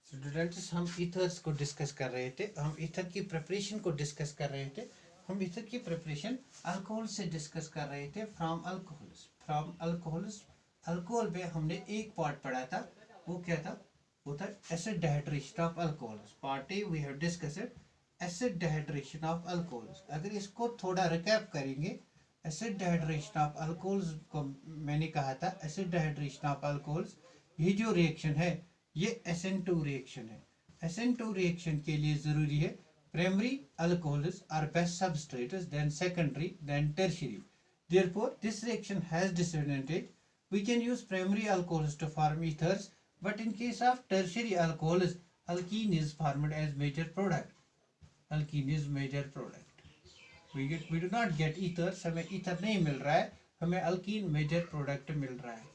Students, हम ethers को discuss कर रहे थे। हम ईथर की प्रिपरेशन को डिस्कस कर रहे थे। हम ईथर की प्रिपरेशन अल्कोहल से डिस्कस कर रहे थे। फ्रॉम अल्कोहल्स अल्कोहल पे हमने एक पार्ट पढ़ा था। वो क्या था? वो था acid dehydration of alcohols. Part A V have discussed acid dehydration of alcohols. अगर इसको थोड़ा रिकैप करेंगे, एसिड डिहाइड्रेशन ऑफ अल्कोहल्स को मैंने कहा था एसिड डिहाइड्रेशन ऑफ अल्कोहल्स, ये जो रिएक्शन है ये SN2 रिएक्शन है। SN2 रिएक्शन के लिए जरूरी है primary alcohols are best substrates than secondary then tertiary. Therefore, this reaction has disadvantage. We can use primary alcohols to form ethers, but in case of tertiary alcohols, alkene is formed as major product. Alkene is major product. We do not get ethers. हमें ether नहीं मिल रहा है, हमें alkene major product मिल रहा है।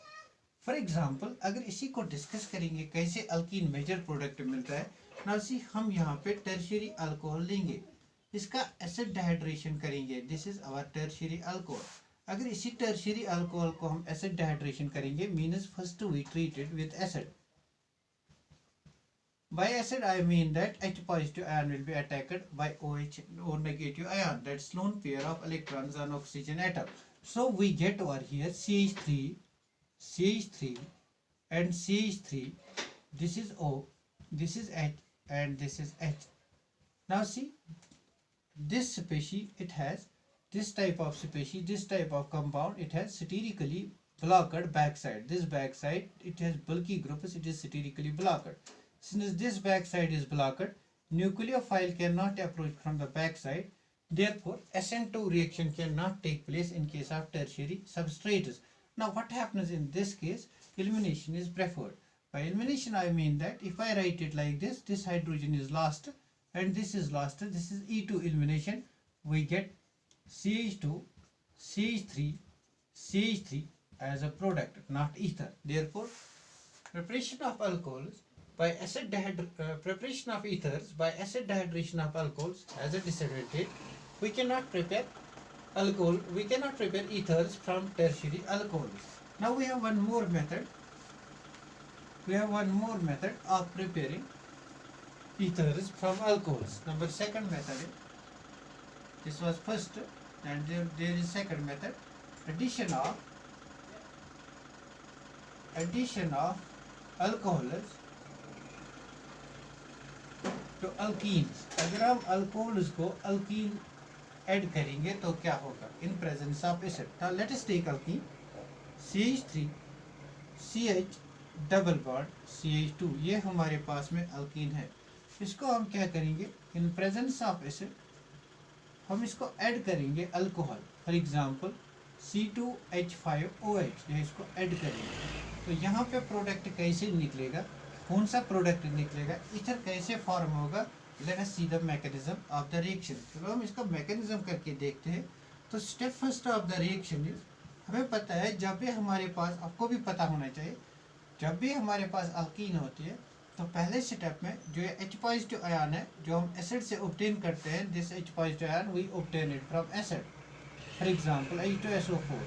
For example, अगर इसी को डिस्कस करेंगे कैसे अल्कीन मेजर प्रोडक्ट मिलता है ना, सी हम यहाँ पे टर्शियरी अल्कोहल लेंगे, इसका एसिड डिहाइड्रेशन करेंगे। This is our tertiary alcohol. अगर इसी टर्शियरी अल्कोहल को हम एसिड डिहाइड्रेशन करेंगे, means first we treated with acid. By acid I mean that H positive ion will be attacked by OH or negative ion, that's lone pair of electrons on oxygen atom. So we get over here CH3 and CH3. This is O, this is H, and this is H. Now see, this species, it has this type of species, this type of compound, it has sterically blocked backside. This backside, it has bulky groups, it is sterically blocked. Since this backside is blocked, nucleophile cannot approach from the backside. Therefore, SN2 reaction cannot take place in case of tertiary substrates. Now what happens in this case? Elimination is preferred. By elimination I mean that if I write it like this, this hydrogen is lost and this is lost, this is E2 elimination. We get CH2, CH3, CH3 as a product, not ether. Therefore, preparation of alcohols by preparation of ethers by acid dehydration of alcohols has a disadvantage. We cannot prepare alcohol, we cannot prepare ethers from tertiary alcohols. Now we have one more method. We have one more method of preparing ethers from alcohols. Number second method. This was first, and there is second method. Addition of alcohols to alkenes. अगर हम alcohols को alkene add करेंगे तो क्या होगा? In presence of acid. Now let us take alkene CH3 CH double bond CH2, ये हमारे पास में अल्कीन है। इसको हम क्या करेंगे? इन प्रेजेंस ऑफ एसिड हम इसको ऐड करेंगे अल्कोहल। फॉर एग्जांपल C2H5OH, ये इसको ऐड करेंगे तो यहाँ पे प्रोडक्ट कैसे निकलेगा? कौन सा प्रोडक्ट निकलेगा? ईथर कैसे फॉर्म होगा? Late us see the mechanism of the reaction. चलो हम इसका मैकेनिज्म करके देखते हैं। तो step first of the reaction is, हमें पता है जब भी हमारे पास, आपको भी पता होना चाहिए, जब भी हमारे पास अल्कीन होती है तो पहले स्टेप में जो H पॉजिटिव आयन है जो हम एसिड से ऑब्टेन करते हैं, this H positive ion we obtain it from acid. For example H2SO4,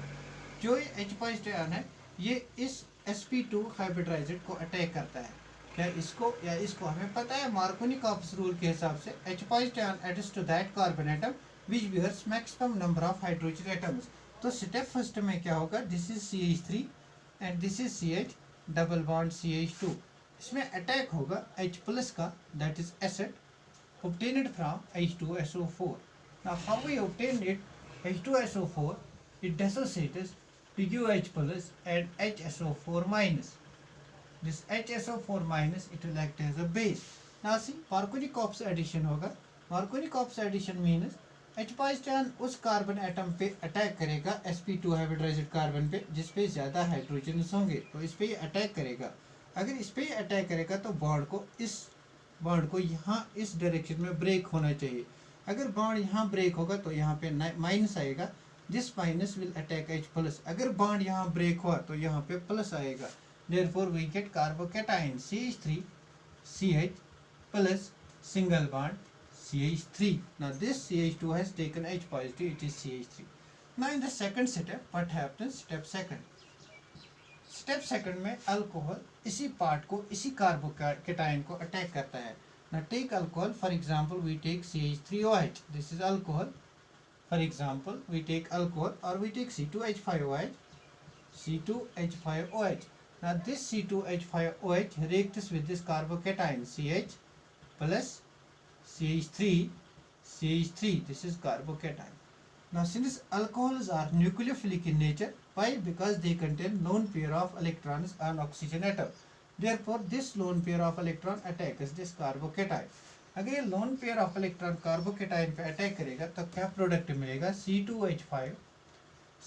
जो ये H पॉजिटिव आयन है ये इस sp2 हाइब्रिडाइज्ड को अटैक करता है, क्या इसको या इसको? हमें पता है मार्कोनी-कॉप्स रूल के हिसाब से H positive ion adds to that carbon atom which bears maximum number of hydrogen atoms. तो स्टेप फर्स्ट में क्या होगा? This is CH3 and this is CH double bond CH2। इसमें अटैक होगा H प्लस का, that is acid obtained from H2SO4. Now how we obtain it? H2SO4, it dissociates PgOH plus and HSO4 minus. This HSO4 minus, it will act as a base. Now see, Markovnikov addition होगा। Markovnikov addition means H positive ion उस carbon atom पे attack करेगा sp2 hybridised carbon पे जिस पे ज़्यादा hydrogen होंगे, तो इस पे ये अटैक करेगा। अगर इस पे अटैक करेगा तो बॉन्ड को यहाँ इस डायरेक्शन में ब्रेक होना चाहिए। अगर बॉन्ड यहाँ ब्रेक होगा तो यहाँ पे माइनस आएगा, this minus will attack H plus. अगर बॉन्ड यहाँ ब्रेक हुआ तो यहाँ पे प्लस आएगा। Therefore we get carbocation CH3 CH plus single bond CH3. Now this CH2 has taken H positive, it is CH3. Now in the second step, what happens? Step second. Step second में alcohol इसी part को, इसी carbocation को attack करता है. Now take alcohol, for example we take CH3OH, this is alcohol. For example we take alcohol or we take C2H5OH, C2H5OH. Now this C2H5OH reacts with this carbocation CH plus CH3, this is carbocation. Now since alcohols are nucleophilic in nature, why? Because they contain lone pair of electrons on oxygen atom. Therefore this lone pair of electron attacks this carbocation. अगर ये lone pair of electron carbocation पे attack करेगा तो क्या product मिलेगा? C2H5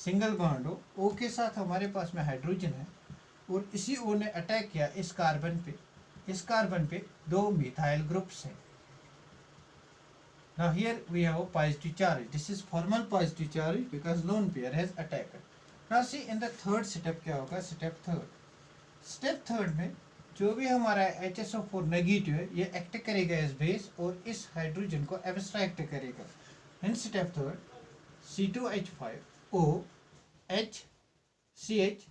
single bond हो, O के साथ हमारे पास में हाइड्रोजन है और इसी O ने अटैक किया इस कार्बन पे दो मिथाइल ग्रुप्स हैं. Now here we have a positive charge. This is formal positive charge because lone pair has attacked. Now see in the third step क्या होगा? Step third में जो भी हमारा HSO4 नेगेटिव है ये एक्ट करेगा एज बेस और इस हाइड्रोजन को एब्स्ट्रैक्ट करेगा. In step third C2H5O H CH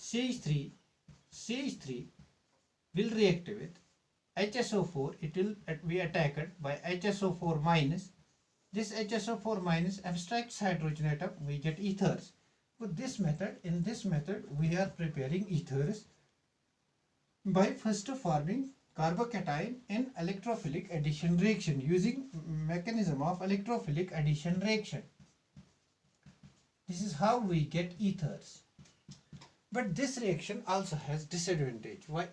CH3 will react with HSO4. It will be attacked by HSO4 minus. This HSO4 minus abstracts hydrogen atom, we get ethers. With this method, in this method we are preparing ethers by first forming carbocation in electrophilic addition reaction using mechanism of electrophilic addition reaction. This is how we get ethers. But this reaction also has disadvantage. Why?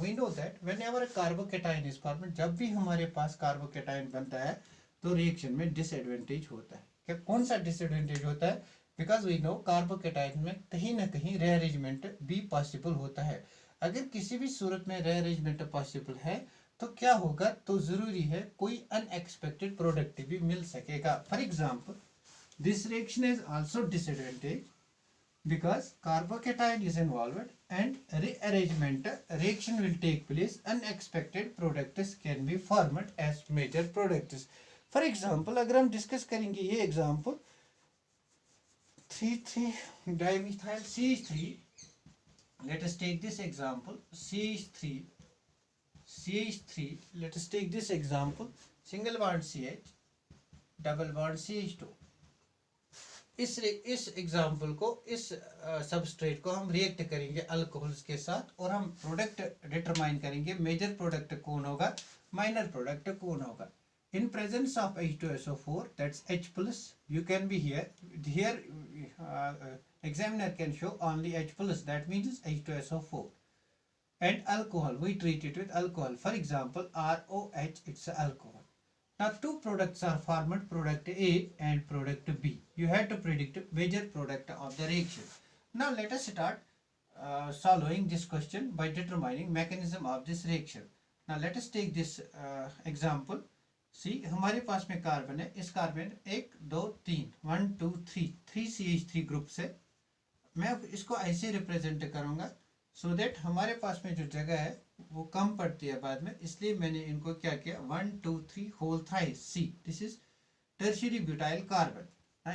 We know that whenever a carbocation is formed, जब भी हमारे पास carbocation बनता है तो reaction में disadvantage होता है. क्या कौन सा disadvantage होता है? Because we know carbocation में कहीं ना कहीं rearrangement भी possible होता है. अगर किसी भी सूरत में rearrangement possible है तो क्या होगा? तो जरूरी है कोई unexpected product भी मिल सकेगा. For example, this reaction is also disadvantage because carbocation is involved and rearrangement reaction will take place. Unexpected products can be formed as major products. For example, अगर हम discuss करेंगे ये example 3,3 dimethyl CH3. Let us take this example CH3. Let us take this example single bond CH, double bond CH2. इस example को, इस substrate को हम react करेंगे अल्कोहल्स के साथ और हम प्रोडक्ट डिटरमाइन करेंगे. मेजर प्रोडक्ट कौन होगा, माइनर प्रोडक्ट कौन होगा. In presence of H2SO4, that's H plus, you can be here examiner can show only H plus, that means H2SO4, and alcohol, we treat it with alcohol. For example ROH, it's alcohol. Now two products are formed, product A and product B. You have to predict major product of the reaction. Now let us start solving this question by determining mechanism of this reaction. Now let us take this example. See, हमारे पास में carbon है. इस carbon 1 2 3 1 2 3 CH3 group से मैं इसको ऐसे represent करूँगा so that हमारे पास में जो जगह है वो कम पड़ती है बाद में, इसलिए मैंने इनको क्या किया 1 2 3 whole thrice C. This is tertiary butyl carbon.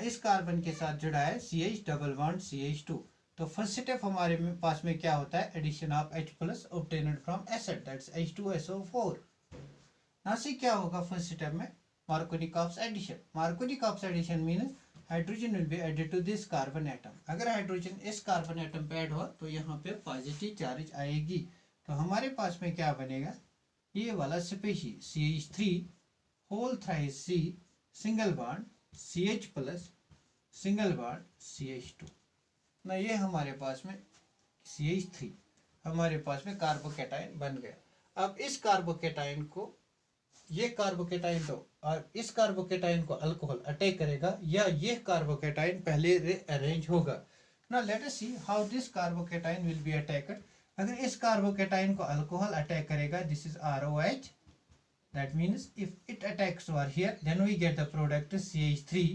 इस कार्बन के साथ जुड़ा है CH डबल बॉन्ड CH2. तो फर्स्ट स्टेप हमारे पास में क्या होता है? Addition of H plus obtained from acid, that's H2SO4. ना सी क्या होगा फर्स्ट स्टेप में? Markovnikov's addition. Markovnikov's addition means hydrogen will be added to this carbon atom. अगर हाइड्रोजन इस कार्बन एटम पे ऐड हुआ तो यहाँ पे पॉजिटिव चार्ज आएगी. तो हमारे पास में क्या बनेगा? ये वाला species CH3 whole thrice C single bond CH plus single bond CH2. ना ये हमारे पास में CH3 हमारे पास में कार्बोकेटाइन बन गया. अब इस कार्बोकेटाइन को, ये कार्बोकेटाइन तो और इस कार्बोकेटाइन को अल्कोहल अटैक करेगा या ये कार्बोकेटाइन पहले रीअरेंज होगा. Now let us see how this carbocation will be attacked. अगर इस कार्बोकेटाइन को अल्कोहल अटैक करेगा, this is ROH, that means if it attacks over here then we get the product CH3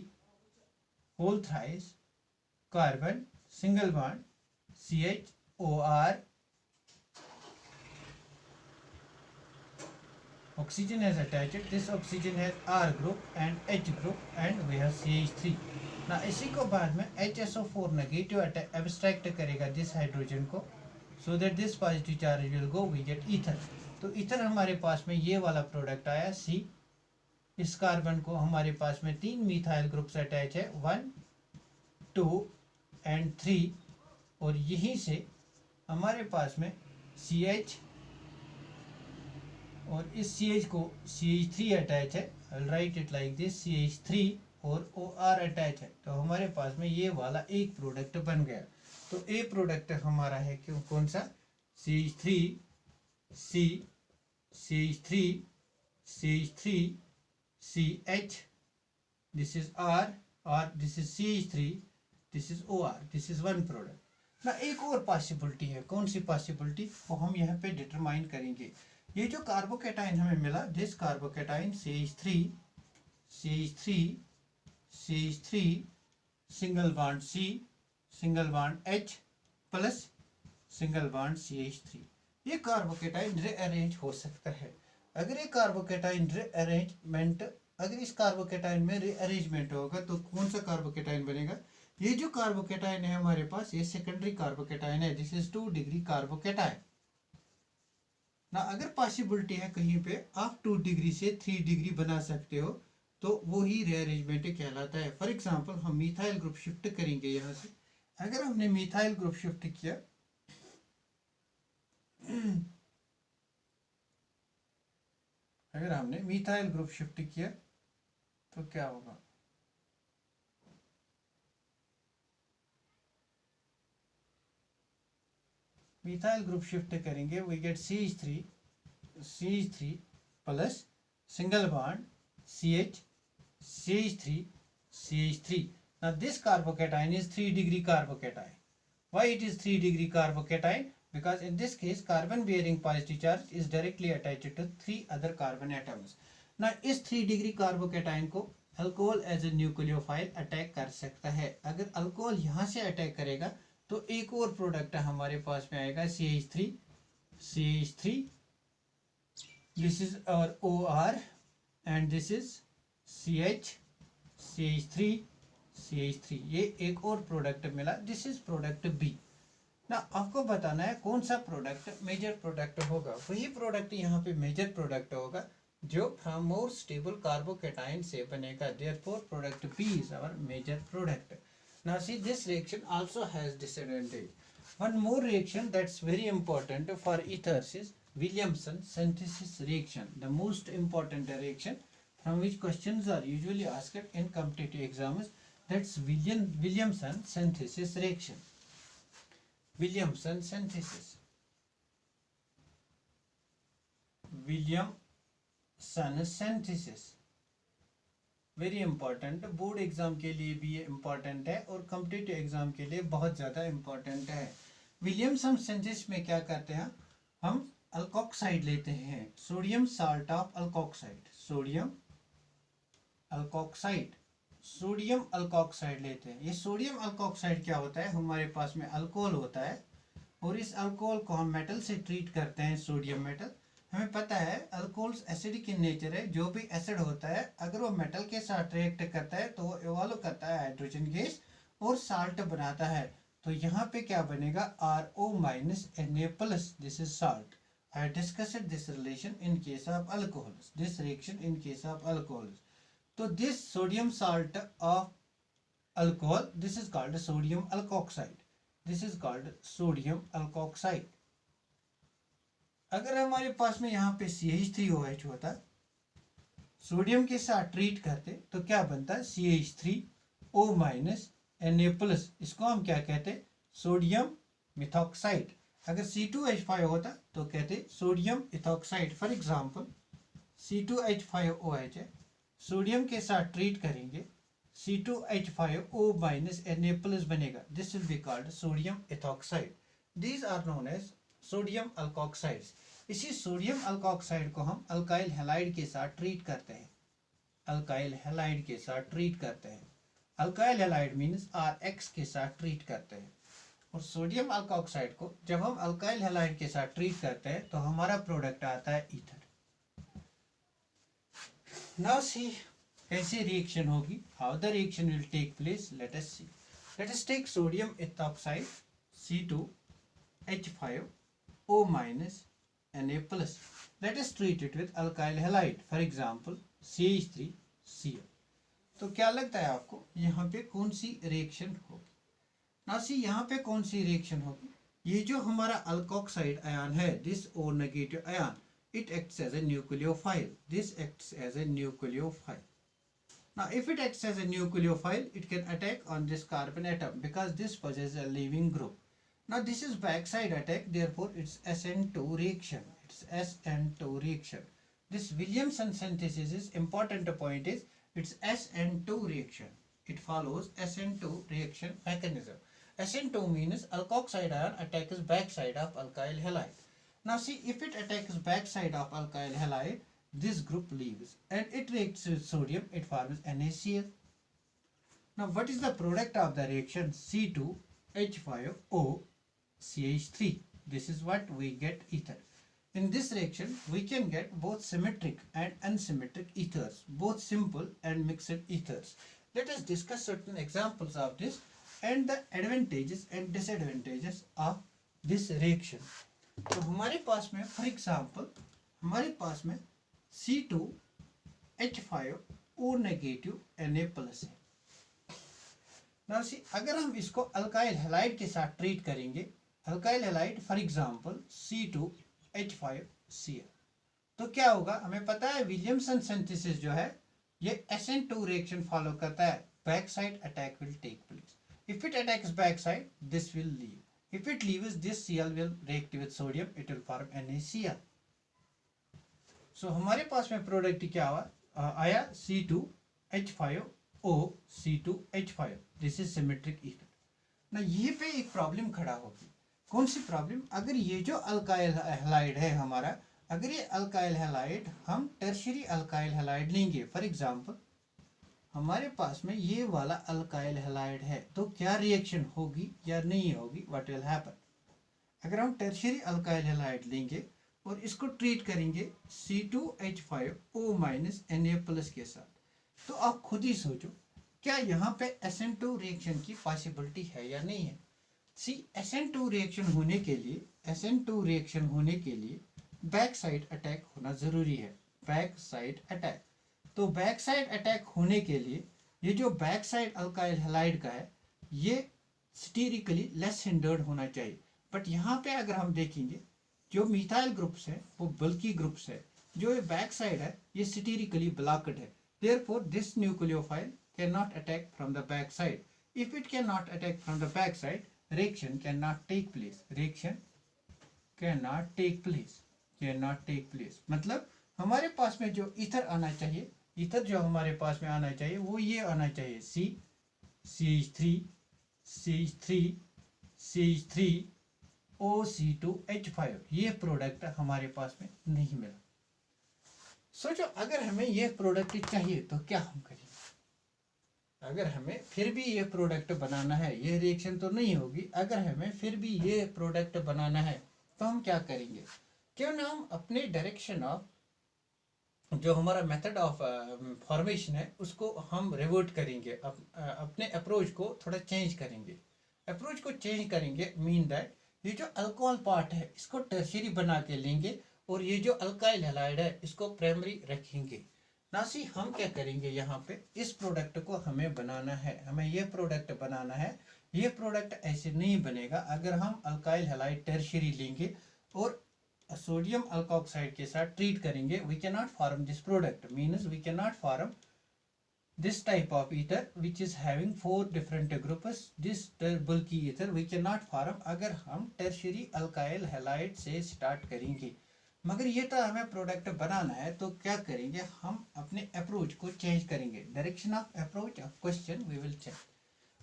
whole thrice carbon single bond CHOR. Oxygen has attached. This oxygen has R group and H group and we have CH3. ना इसी को बाद में HSO4 negative abstract करेगा this hydrogen को so that this positive charge will go, we get ether. तो ether हमारे पास में ये वाला प्रोडक्ट आया C। इस कार्बन को हमारे पास में 3 मिथाइल ग्रुप्स अटैच है, 1 2 एंड 3, और यहीं से हमारे पास में CH, और इस CH को CH3 अटैच है, right it like this, CH3 और OR अटैच है। तो हमारे पास में ये वाला एक प्रोडक्ट बन गया। तो ए प्रोडक्ट हमारा है क्यों, कौन सा, CH3 C, CH3 CH3 CH, this is R, or this is CH3, this is OR, this is one product। ना एक और पॉसिबिलिटी है, कौन सी पॉसिबिलिटी, वो हम यहाँ पे डिटरमाइन करेंगे। ये जो कार्बोकेटाइन हमें मिला, this carbocation CH3 CH3 CH3 single bond C, single bond H plus single bond CH3, ये कार्बोकेटाइन रीअरेंज हो सकता है। अगर ये कार्बोकेटाइन रीअरेंजमेंट, अगर इस कार्बोकेटाइन में रीअरेंजमेंट होगा तो कौन सा कार्बोकेटाइन बनेगा, ये जो कार्बोकेटाइन है हमारे पास, ये सेकेंडरी कार्बोकेटाइन है, दिस इज 2 डिग्री कार्बोकेटाइन ना। अगर पॉसिबिलिटी है कहीं पे आप 2 डिग्री से 3 डिग्री बना सकते हो, तो वो ही रीअरेंजमेंट कहलाता है। फॉर एग्जांपल हम मिथाइल ग्रुप शिफ्ट करेंगे यहाँ से। अगर हमने मिथाइल ग्रुप शिफ्ट किया, अगर हमने मिथाइल ग्रुप शिफ्ट किया तो क्या होगा, मिथाइल ग्रुप शिफ्ट करेंगे, we get CH3 plus single bond CH, CH3 CH3। now this carbocation is 3 degree carbocation. Why it is 3 degree carbocation? Because in this case carbon bearing positive charge is directly attached to 3 other carbon atoms. now इस 3 degree carbocation को alcohol as a nucleophile attack कर सकता है। अगर alcohol यहाँ से attack करेगा तो एक और प्रोडक्ट हमारे पास में आएगा CH3, दिस इज और OR, and this is CH3, ये एक और प्रोडक्ट मिला, दिस इज प्रोडक्ट B ना। आपको बताना है कौन सा प्रोडक्ट मेजर प्रोडक्ट होगा, वही प्रोडक्ट यहाँ पे मेजर प्रोडक्ट होगा जो फ्रॉम मोर स्टेबल कार्बोकेटाइन से बनेगा। Therefore product B is our major product. Now see this reaction also has disadvantage. One more reaction that's very important for ethers is Williamson synthesis reaction, the most important reaction from which questions are usually asked in competitive exams. That's Williamson synthesis reaction. Williamson synthesis. Williamson synthesis very important, board exam के लिए भी ये important है और competitive exam के लिए बहुत ज़्यादा इंपॉर्टेंट है। विलियमसन सिंथेसिस में क्या करते हैं, हम अल्कोक्साइड लेते हैं, sodium salt of alkoxide, sodium alkoxide लेते हैं। ये सोडियम अल्कोक्साइड क्या होता है, हमारे पास में अल्कोहल होता है और इस अल्कोहल को हम मेटल से ट्रीट करते हैं, सोडियम मेटल। हमें पता है अल्कोहल्स एसिडिक इन नेचर है, जो भी एसिड होता है अगर वो मेटल के साथ रिएक्ट करता है तो वो इवॉल्व करता है हाइड्रोजन गैस और साल्ट बनाता है। तो यहाँ पे क्या बनेगा, RO Na+, this is salt. I discussed this relation in case of alcohols, this reaction in case of alcohols. So this sodium salt of alcohol, this is called sodium alkoxide, this is called sodium alkoxide। अगर हमारे पास में यहाँ पे CH3OH होता, sodium के साथ treat करते तो क्या बनता, CH3O- Na+, इसको हम क्या कहते, सोडियम मिथॉक्साइड। अगर C2H5 होता तो कहते sodium ethoxide. For example C2H5OH है, सोडियम के साथ ट्रीट करेंगे, C2H5O- Na+ बनेगा, this will be called sodium ethoxide. These are known as sodium alkoxides. इसी सोडियम अल्कोक्साइड को हम अल्काइल हैलाइड के साथ ट्रीट करते हैं, अल्काइल हैलाइड के साथ ट्रीट करते हैं। अल्काइल हैलाइड मीन्स RX के साथ ट्रीट करते हैं। और सोडियम अल्कोक्साइड को जब हम अल्काइल हैलाइड के साथ ट्रीट करते हैं तो हमारा प्रोडक्ट आता है ईथर। नाउ सी कैसे रिएक्शन होगी, how the reaction will take place, let us see. Let us take sodium ethoxide C2 H5O minus Na plus. Let us treat it with alkyl halide, for example CH3Cl. तो क्या लगता है आपको यहाँ पे कौन सी रिएक्शन होगी? ना सी यहाँ पे कौन सी रिएक्शन होगी? ये जो हमारा अल्कोक्साइड आयन है, this O negative ion, it acts as a nucleophile. This acts as a nucleophile. Now if it acts as a nucleophile, it can attack on this carbon atom because this possesses a leaving group. Now this is backside attack, therefore it's SN2 reaction. It's SN2 reaction. This Williamson synthesis is important point is it's SN2 reaction. It follows SN2 reaction mechanism. SN2 means alkoxide ion attacks backside of alkyl halide. Now see, if it attacks backside of alkyl halide, this group leaves and it reacts with sodium, it forms NaCl. Now what is the product of the reaction? C2H5O CH3. This is what we get ether. In this reaction, we can get both symmetric and unsymmetric ethers, both simple and mixed ethers. Let us discuss certain examples of this and the advantages and disadvantages of this reaction. तो हमारे पास में for example हमारे पास में C2H5O negative Na plus है. ना सी अगर हम इसको अल्काइल हैलाइड के साथ ट्रीट करेंगे, alkyl halide for example C2H5Cl, तो क्या होगा? हमें पता है विलियमसन सिंथेसिस जो है ये SN2 रिएक्शन फॉलो करता है. Back side attack will take place. If it attacks back side, this will leave. If it leaves, this Cl will react with sodium, it will form NaCl. So हमारे पास में product क्या हुआ? आया C2H5O C2H5. This is symmetric ether. ना ये पे एक प्रॉब्लम खड़ा होगी. कौन सी प्रॉब्लम? अगर ये जो अल्काइल हैलाइड है हमारा, अगर ये अल्काइल हैलाइड हम टर्शियरी अल्काइल हैलाइड लेंगे, फॉर एग्जांपल हमारे पास में ये वाला अल्काइल हैलाइड है, तो क्या रिएक्शन होगी या नहीं होगी? What will happen? अगर हम टर्शियरी अल्काइल हैलाइड लेंगे और इसको ट्रीट करेंगे C2H5O माइनस Na प्लस के साथ, तो आप खुद ही सोचो क्या यहाँ पे SN2 रिएक्शन की पॉसिबिलिटी है या नहीं है? SN2 रिएक्शन होने के लिए, SN2 रिएक्शन होने के लिए बैक साइड अटैक होना जरूरी है. Back side attack. तो बैक साइड अटैक होने के लिए ये जो बैक साइड अल्काइल हैलाइड का है ये स्टीरिकली लेस हिंडर्ड होना चाहिए. बट यहाँ पे अगर हम देखेंगे जो मिथाइल ग्रुप्स है वो बल्की ग्रुप्स है, जो ये बैक साइड है ये स्टीरिकली ब्लॉक्ड है. Therefore this nucleophile can not attack from the back side. If it can not attack from the back side, reaction can not take place. Reaction can not take place. Can not take place मतलब हमारे पास में जो ether आना चाहिए, ether जो हमारे पास में आना चाहिए वो ये आना चाहिए CH3 ये प्रोडक्ट हमारे पास में नहीं मिला. सोचो अगर हमें ये प्रोडक्ट चाहिए तो क्या हम करेंगे? अगर हमें फिर भी ये प्रोडक्ट बनाना है, ये रिएक्शन तो नहीं होगी, अगर हमें फिर भी ये प्रोडक्ट बनाना है तो हम क्या करेंगे? क्यों ना हम अपने डायरेक्शन ऑफ जो हमारा मेथड ऑफ फॉर्मेशन है उसको हम रिवर्ट करेंगे, अपने अप्रोच को थोड़ा चेंज करेंगे. अप्रोच को चेंज करेंगे मीन दैट ये जो अल्कोहल पार्ट है इसको टर्शियरी बना के लेंगे और ये जो अल्काइल हैलाइड है इसको प्राइमरी रखेंगे. ना सी हम क्या करेंगे, यहाँ पे इस प्रोडक्ट को हमें बनाना है, हमें ये प्रोडक्ट बनाना है. ये प्रोडक्ट ऐसे नहीं बनेगा अगर हम अल्काइल हैलाइड टर्शियरी लेंगे और सोडियम अल्कोक्साइड के साथ ट्रीट करेंगे. We can not form this product, means we can not form this type of ether which is having 4 different groups. This bulky ether we cannot form अगर हम tertiary alkyl halide से start करेंगे. मगर ये तो हमें product बनाना है तो क्या करेंगे, हम अपने अप्रोच को चेंज करेंगे. Direction of approach of question we will change.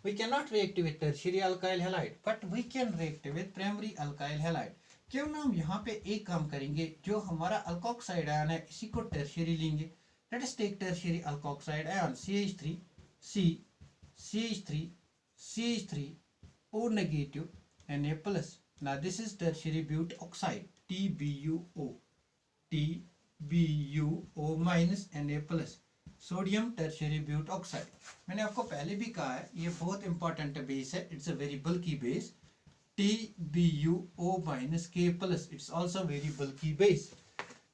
We cannot react with tertiary alkyl halide, but we can react with primary alkyl halide. क्यों ना हम यहाँ पे एक काम करेंगे, जो हमारा अल्कोक्साइड आयन है इसी को टर्शियरी लेंगे. Let us take tertiary alkoxide ion CH3O negative Na plus. Now this is tertiary butyl oxide TBUO minus Na plus. Sodium tertiary butoxide. मैंने आपको पहले भी कहा है ये बहुत इंपॉर्टेंट बेस है. It's a very bulky base. TbUO minus K plus. It's also very bulky base.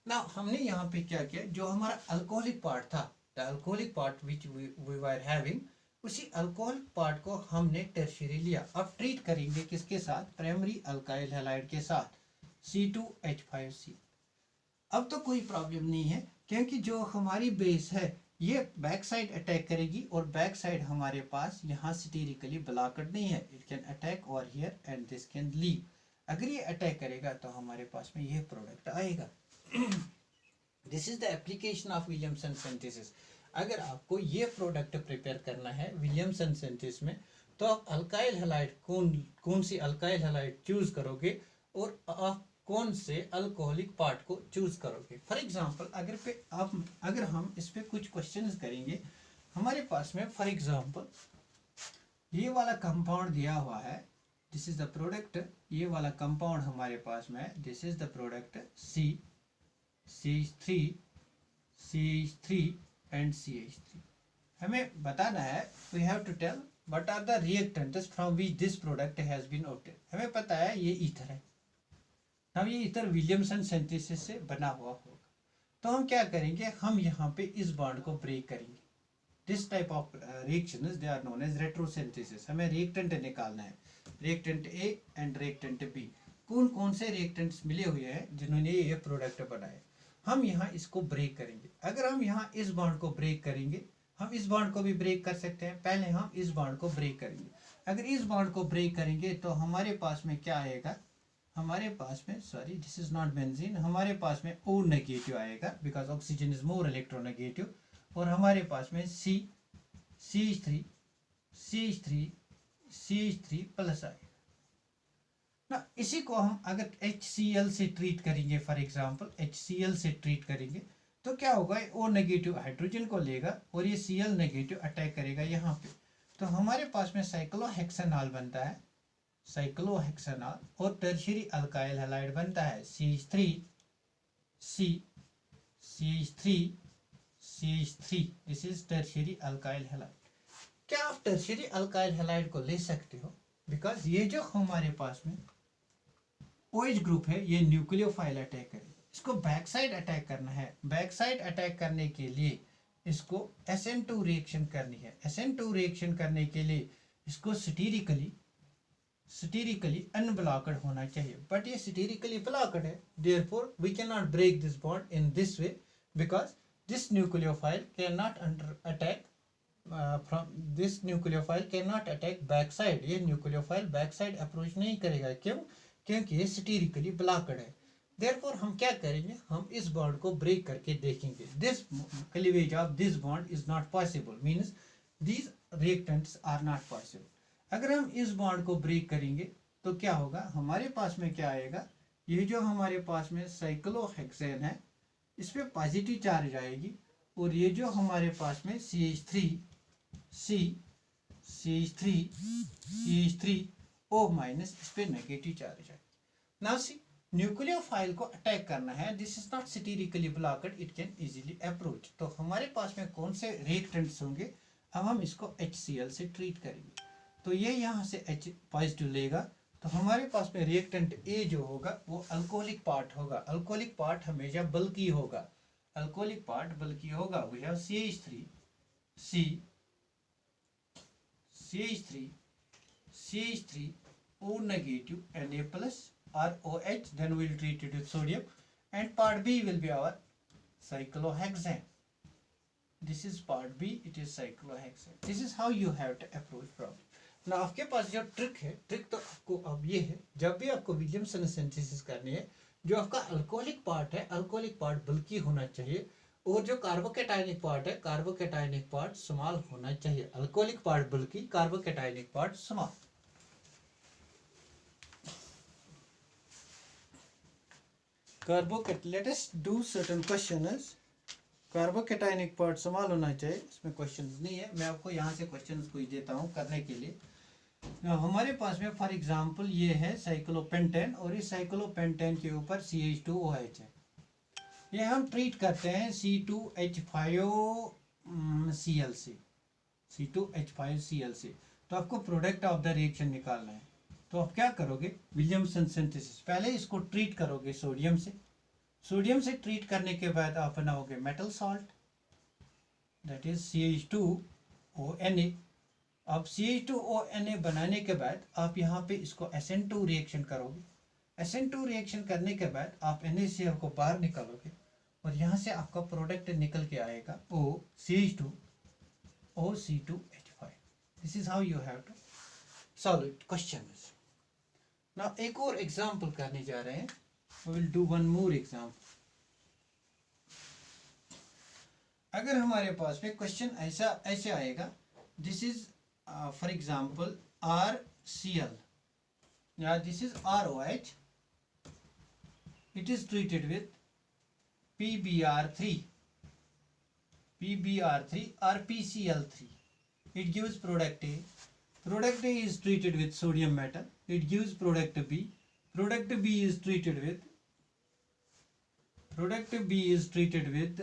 Now हमने यहाँ पे क्या किया, जो हमारा अल्कोहलिक पार्ट था, the alcoholic part which we were having, उसी अल्कोहल पार्ट को हमने टर्शियरी लिया. अब ट्रीट करेंगे किसके साथ, प्राइमरी अल्काइल हैलाइड के साथ, C2H5C. अब तो कोई प्रॉब्लम नहीं है, क्योंकि जो हमारी बेस है ये बैक साइड अटैक करेगी, और बैक साइड हमारे पास यहाँ स्टीरिकली ब्लॉकेड नहीं है. It can attack over here and this can leave. अगर ये अटैक करेगा तो हमारे पास में ये प्रोडक्ट आएगा. This is the application of Williamson synthesis. अगर आपको ये प्रोडक्ट प्रिपेयर करना है विलियमसन सिंथेसिस में, तो आप अल्काइल हैलाइड कौन सी अल्काइल हैलाइड चूज करोगे, और आप कौन से अल्कोहलिक पार्ट को चूज करोगे. फॉर एग्जांपल अगर हम इस पे कुछ क्वेश्चंस करेंगे, हमारे पास में फॉर एग्जांपल ये वाला कंपाउंड दिया हुआ है, दिस इज द प्रोडक्ट. ये वाला कंपाउंड हमारे पास में है, this is the product CH3 CH3 and CH3. हमें बताना है, we have to tell what are the reactants from which this product has been obtain. हमें पता है ये ईथर है. अब ये ईथर विलियमसन सिंथेसिस से बना हुआ होगा. तो हम क्या करेंगे, हम यहाँ पे इस बॉन्ड को ब्रेक करेंगे. This type of reactions they are known as retrosynthesis. हमें रिएक्टेंट निकालना है, reactant A and reactant B. कौन कौन से रिएक्टेंट्स मिले हुए हैं जिन्होंने ये प्रोडक्ट बनाए. हम यहाँ इसको ब्रेक करेंगे. अगर हम यहाँ इस बॉन्ड को ब्रेक करेंगे, हम इस बॉन्ड को भी ब्रेक कर सकते हैं. पहले हम इस बॉन्ड को ब्रेक करेंगे. अगर इस बॉन्ड को ब्रेक करेंगे तो हमारे पास में क्या आएगा, हमारे पास में sorry this is not benzene, हमारे पास में O नेगेटिव आएगा because oxygen is more electronegative. और हमारे पास में CH3 प्लस आएगा ना. इसी को हम अगर HCl से ट्रीट करेंगे, फॉर एग्जांपल HCl से ट्रीट करेंगे, तो क्या होगा, O नेगेटिव हाइड्रोजन को लेगा और ये Cl नेगेटिव अटैक करेगा यहाँ पे. तो हमारे पास में साइक्लोहेक्सेनॉल बनता है, साइक्लोहेक्सेनॉल, और टर्शियरी अल्काइल हैलाइड बनता है CH3. This is tertiary alkyl halide. क्या आप टर्शियरी अल्काइल हैलाइड को ले सकते हो, बिकॉज ये जो हमारे पास में OH ग्रुप है ये न्यूक्लियोफाइल अटैक करेगा. इसको बैक साइड अटैक करना है. बैक साइड अटैक करने के लिए इसको SN2 रिएक्शन करनी है. SN2 रिएक्शन करने के लिए इसको स्टीरिकली अनब्लॉक्ड होना चाहिए. बट ये स्टीरिकली ब्लॉक्ड है, therefore we can not break this bond in this way, because this nucleophile can not attack from this nucleophile cannot attack back side. ये न्यूक्लियोफाइल बैक साइड अप्रोच नहीं करेगा. क्यों, क्योंकि ये स्टीरिकली ब्लॉक्ड है. Therefore हम क्या करेंगे, हम इस बॉन्ड को ब्रेक करके देखेंगे. This cleavage of this bond is not possible, means these reactants are not possible. अगर हम इस बॉन्ड को ब्रेक करेंगे तो क्या होगा, हमारे पास में क्या आएगा, ये जो हमारे पास में साइक्लोहेक्सेन है इस पे पॉजिटिव चार्ज आएगी, और ये जो हमारे पास में CH3O माइनस, इस पे नेगेटिव चार्ज है. नाउ सी, न्यूक्लियोफाइल को अटैक करना है, this is not sterically blocked, it can easily approach. तो हमारे पास में कौन से रिएक्टेंट्स होंगे, अब हम इसको HCl से ट्रीट करेंगे. तो ये यहाँ से H पॉजिटिव लेगा, तो हमारे पास में रिएक्टेंट A जो होगा वो अल्कोहलिक पार्ट होगा. अल्कोहलिक पार्ट हमेशा बल्की होगा, अल्कोहलिक पार्ट बल्की होगा. We have CH3O negative Na plus or OH, then we will treat it with sodium, and part B will be our cyclohexane. This is part B, it is cyclohexane. This is how you have to approach problem. Now आपके पास जो trick है, trick तो आपको अब ये है, जब भी आपको विलियमसन सिंथेसिस करनी है, जो आपका अल्कोहलिक पार्ट है, अल्कोहलिक पार्ट बल्की होना चाहिए, और जो कार्बोकैटायनिक पार्ट है, कार्बोकैटायनिक पार्ट स्मॉल होना चाहिए. Alcoholic part bulky, carbocationic part small. let us do certain questions. Carbocationic part small होना चाहिए, इसमें क्वेश्चंस नहीं है. मैं आपको यहाँ से क्वेश्चंस कोई देता हूँ करने के लिए. हमारे पास में फॉर एग्जांपल ये है साइक्लोपेंटेन, और इस साइक्लोपेंटेन के ऊपर CH2OH है. ये हम ट्रीट करते हैं C2H5Cl से. तो आपको प्रोडक्ट ऑफ द रिएक्शन निकालना है. तो आप क्या करोगे, विलियमसन सिंथेसिस, पहले इसको ट्रीट करोगे सोडियम से, सोडियम से ट्रीट करने के बाद आप बनाओगे metal salt, that is CH2ONa। अब CH2ONa बनाने के बाद आप यहाँ पे इसको SN2 रिएक्शन करोगे, SN2 रिएक्शन करने के बाद आप NaCl को बाहर निकालोगे और यहाँ से आपका प्रोडक्ट निकल के आएगा CH2OC2H5। This is how you have to solve it question. Now एक और एग्जांपल करने जा रहे हैं, we will do one more example. अगर हमारे पास में क्वेश्चन ऐसे आएगा, this is for example RCl या this is ROH, it is treated with PBr3 or PCl3, it gives product A. Product A is treated with sodium metal, it gives product B. Product B is treated with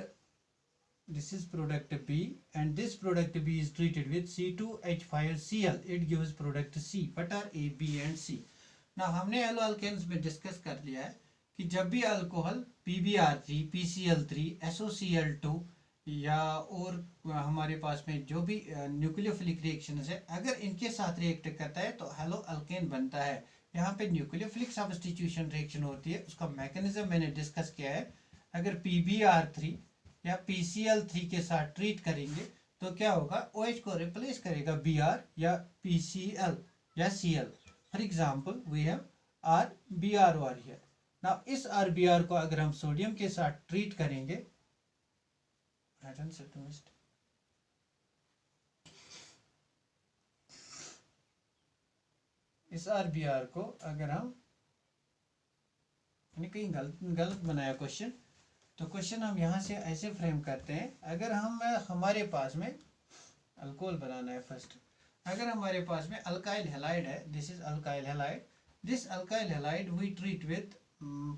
this is product B, and this product B is treated with C2H5Cl, it gives product C. What are A, B and C? Now हमने yellow alkanes में discuss कर लिया है कि जब भी alcohol PBr3, PCl3, SOCl2 या और हमारे पास में जो भी न्यूक्लियोफिलिक रिएक्शन है, अगर इनके साथ रिएक्ट करता है तो हेलो अल्केन बनता है। यहाँ पे न्यूक्लियोफिलिक सब्स्टिट्यूशन रिएक्शन होती है, उसका मैकेनिज्म मैंने डिस्कस किया है। अगर PBr3 या PCl3 के साथ ट्रीट करेंगे तो क्या होगा, OH को रिप्लेस करेगा Br या PCl या Cl। For example we have RBr here. Now इस RBr को अगर हम सोडियम के साथ ट्रीट करेंगे, इस RBr को अगर हम, कहीं गलत बनाया क्वेश्चन, तो क्वेश्चन हम यहाँ से ऐसे फ्रेम करते हैं। अगर हम हमारे पास में अल्कोहल बनाना है फर्स्ट, अगर हमारे पास में अल्काइल हैलाइड है, this is alkyl halide, this alkyl halide we treat with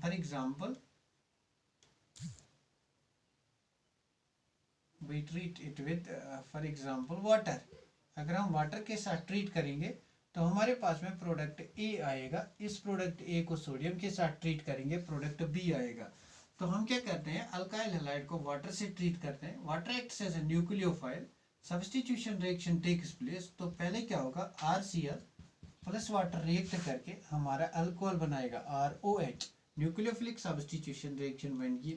for example we treat it with for example water। अगर हम वाटर के साथ ट्रीट करेंगे तो हमारे पास में प्रोडक्ट A आएगा, इस प्रोडक्ट A को सोडियम के साथ ट्रीट करेंगे, प्रोडक्ट B आएगा। तो हम क्या करते हैं, अल्काइल हैलाइड को वाटर से ट्रीट करते हैं, water acts as a nucleophile, substitution reaction takes place. तो पहले क्या होगा, RCl प्लस वाटर रिएक्ट करके हमारा अल्कोहल बनाएगा ROH, न्यूक्लियोफिलिक सब्स्टिट्यूशन रिएक्शन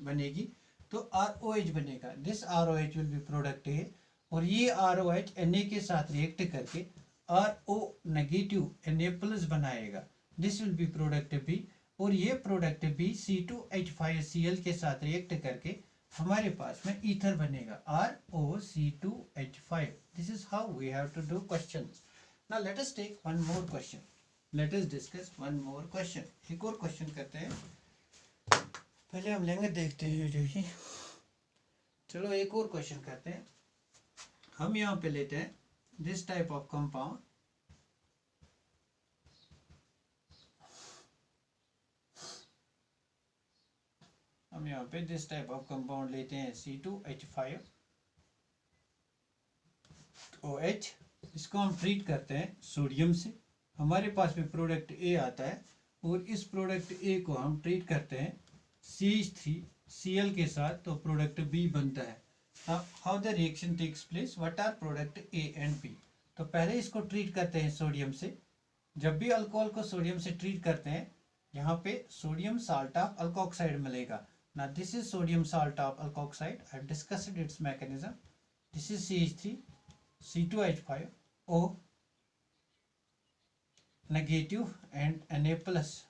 बनेगी तो ROH बनेगा, this ROH will be product A, और ये ROH Na के साथ रिएक्ट करके RO नेगेटिव Na प्लस बनाएगा, this will B product B, और ये प्रोडक्ट B C2H5Cl के साथ रिएक्ट करके हमारे पास में ईथर बनेगा ROC2H5। This is how we have to do questions. Now let us take one more question, let us discuss one more question. एक और क्वेश्चन करते हैं, पहले हम लेंगे देखते हैं जो ही, चलो एक और क्वेश्चन करते हैं। हम यहाँ पे लेते हैं दिस टाइप ऑफ कंपाउंड, हम यहाँ पे दिस टाइप ऑफ कंपाउंड लेते हैं C2H5OH, इसको हम ट्रीट करते हैं सोडियम से, हमारे पास में प्रोडक्ट A आता है, और इस प्रोडक्ट A को हम ट्रीट करते हैं CH3Cl के साथ, तो प्रोडक्ट B बनता है। How the reaction takes place, what are product A and B। तो पहले इसको ट्रीट करते हैं सोडियम से, जब भी अल्कोहल को सोडियम से ट्रीट करते हैं यहाँ पे सोडियम साल्ट ऑफ अल्कोक्साइड मिलेगा। ना this is sodium salt of alkoxide, I have discussed it's mechanism, this is CH3 C2H5O negative and Na plus.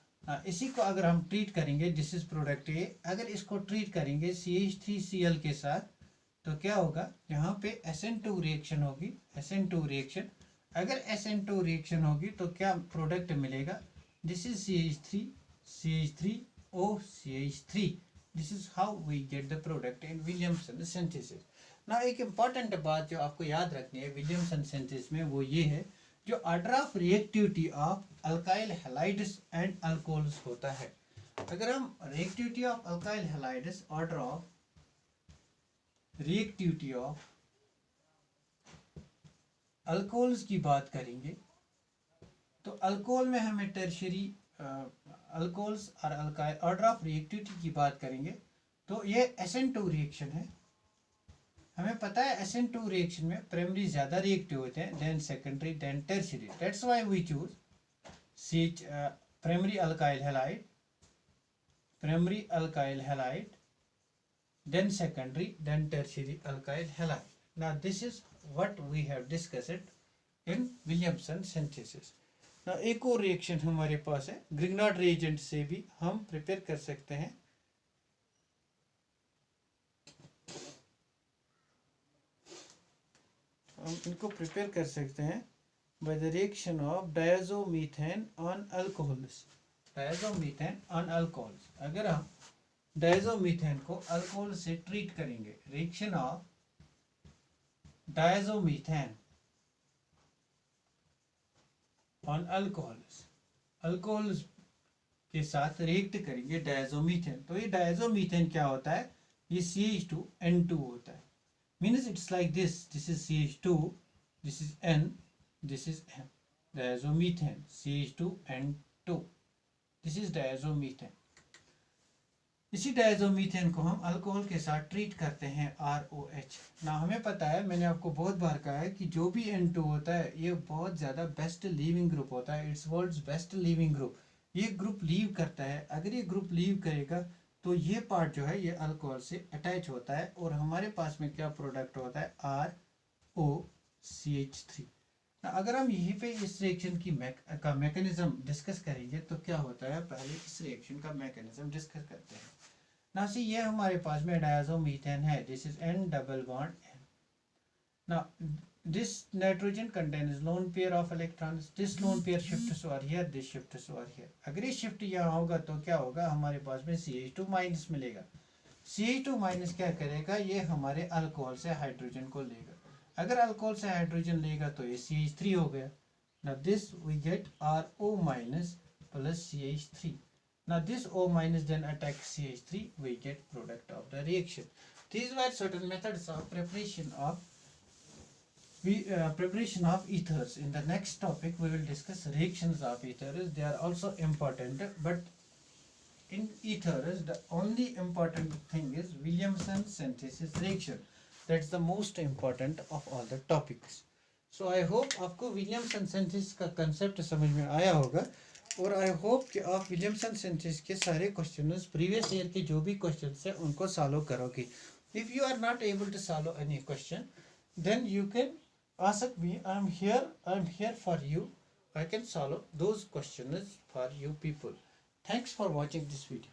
इसी को अगर हम ट्रीट करेंगे, दिस इज प्रोडक्ट A, अगर इसको ट्रीट करेंगे CH3Cl के साथ तो क्या होगा, यहाँ पे SN2 रिएक्शन होगी, SN2 रिएक्शन, अगर SN2 रिएक्शन होगी तो क्या प्रोडक्ट मिलेगा, this is CH3CH3OCH3, this is how we get the product in Williamson synthesis. ना एक इम्पॉर्टेंट बात जो आपको याद रखनी है विलियमसन सिंथेसिस में, वो ये है जो order of reactivity of alkyl halides and alcohols होता है। अगर हम reactivity of alkyl halides, order of reactivity of alcohols की बात करेंगे तो अल्कोहल में हमें टर्शियरी अल्कोहल्स और अल्काइल ऑर्डर ऑफ रिएक्टिविटी की बात करेंगे। तो ये SN2 रिएक्शन है। हमें पता है SN2 रिएक्शन में प्राइमरी ज़्यादा रिएक्टिव होते हैं then secondary then tertiary. That's why we choose CH primary alkyl halide then secondary then tertiary alkyl halide. Now this is what we have discussed in Williamson synthesis. Now एक और reaction हमारे पास है, Grignard reagent से भी हम prepare कर सकते हैं। हम इनको प्रिपेयर कर सकते हैं by the reaction of diazomethane on alcohols. diazomethane on alcohols, अगर हम डायजोमीथेन को अल्कोहल से ट्रीट करेंगे, reaction of diazomethane on alcohols के साथ रिएक्ट करेंगे डायजोमीथेन, तो ये डायजोमीथेन क्या होता है, ये CH2N2 होता है। Means it's like this is CH2, this is N, this is N, diazomethane CH2N2, this is diazomethane. इसी डायजोमीथेन को हम अल्कोहल के साथ ट्रीट करते हैं ROH। ना हमें पता है, मैंने आपको बहुत बार कहा है कि जो भी N2 होता है ये बहुत ज़्यादा बेस्ट लीविंग ग्रुप होता है, it's world's best leaving group. ये ग्रुप लीव करता है, अगर ये ग्रुप लीव करेगा तो ये पार्ट जो है ये अल्कोहल से अटैच होता है और हमारे पास में क्या प्रोडक्ट होता है, ROCH3। अगर हम यहीं पे इस रिएक्शन की का मैकेनिज्म डिस्कस करेंगे तो क्या होता है, पहले इस रिएक्शन का मैकेनिज्म डिस्कस करते हैं। ना सी ये हमारे पास में डायजोमीथेन है, this is N double bond N। ना this nitrogen contains lone pair of electrons, this lone pair shifts over here, this shifts over here. अगर ये शिफ्ट यहाँ होगा तो क्या होगा, हमारे पास में CH2 माइनस मिलेगा। CH2 माइनस क्या करेगा, ये हमारे अल्कोहल से हाइड्रोजन को लेगा। अगर अल्कोहल से हाइड्रोजन लेगा तो ये CH3 हो गया। now this we get RO minus plus CH3। now this O minus then attacks CH3, we get product of the reaction। these were certain methods of preparation of ethers। in the next topic we will discuss reactions of ethers, they are also important, but in ethers the only important thing is Williamson synthesis reaction, that's the most important of all the topics। so I hope आपको Williamson synthesis का concept समझ में आया होगा और I hope कि आप Williamson synthesis के सारे क्वेश्चंस प्रीवियस ईयर के जो भी क्वेश्चंस हैं उनको सॉल्व करोगे। If you are not able to solve any question then you can ask me, I am here for you, I can solve those questions for you people. Thanks for watching this video.